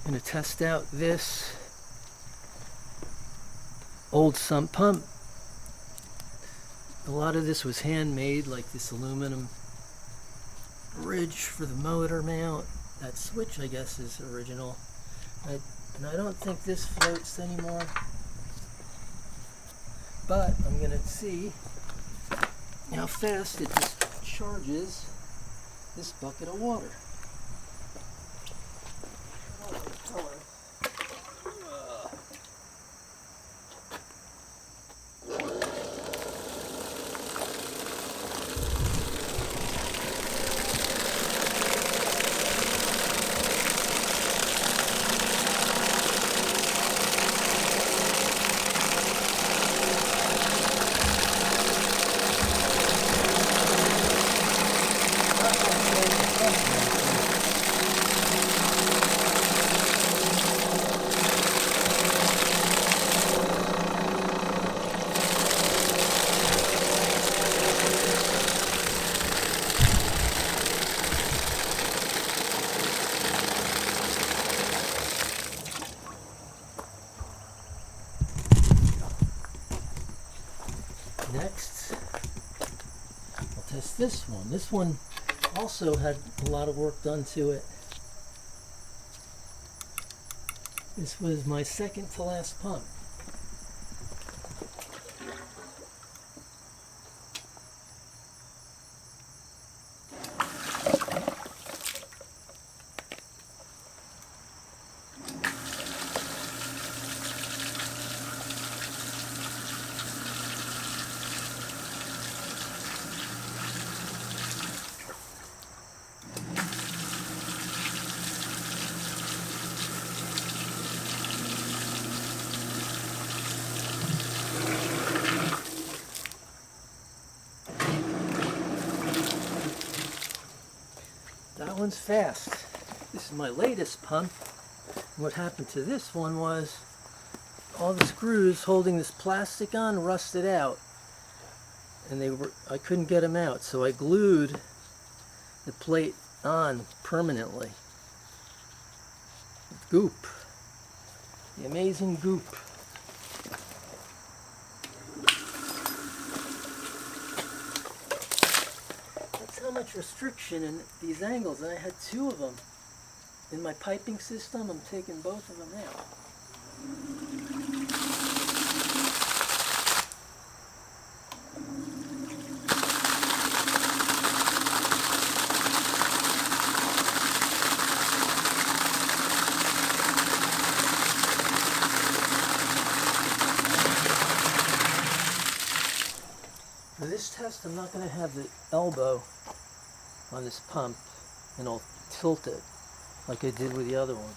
I'm going to test out this old sump pump. A lot of this was handmade, like this aluminum ridge for the motor mount. That switch, I guess, is original. And I don't think this floats anymore. But I'm going to see how fast it discharges this bucket of water. Next, I'll test this one. This one also had a lot of work done to it. This was my second to last pump. That one's fast. This is my latest pump. And what happened to this one was all the screws holding this plastic on rusted out, and I couldn't get them out, so I glued the plate on permanently. Goop. The amazing goop. How much restriction in these angles, and I had two of them in my piping system. I'm taking both of them out. For this test, I'm not going to have the elbow on this pump, and I'll tilt it like I did with the other one.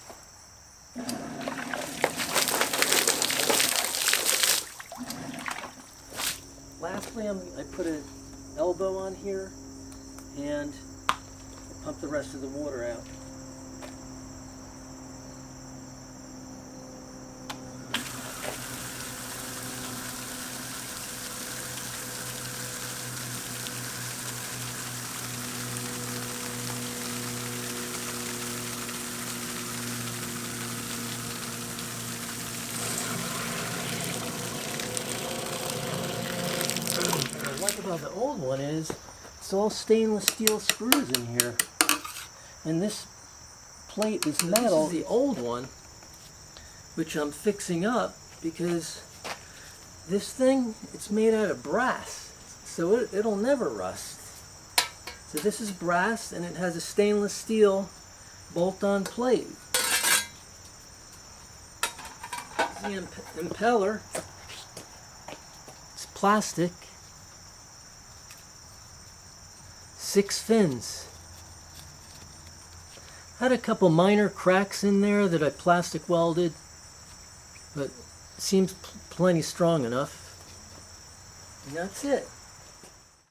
Lastly, I put an elbow on here and pump the rest of the water out. What I like about the old one is it's all stainless steel screws in here, and this plate is metal. This is the old one, which I'm fixing up because this thing, it's made out of brass, so it'll never rust. So this is brass, and it has a stainless steel bolt-on plate. This is the impeller. It's plastic. 6 fins. Had a couple minor cracks in there that I plastic welded, but it seems plenty strong enough. And that's it.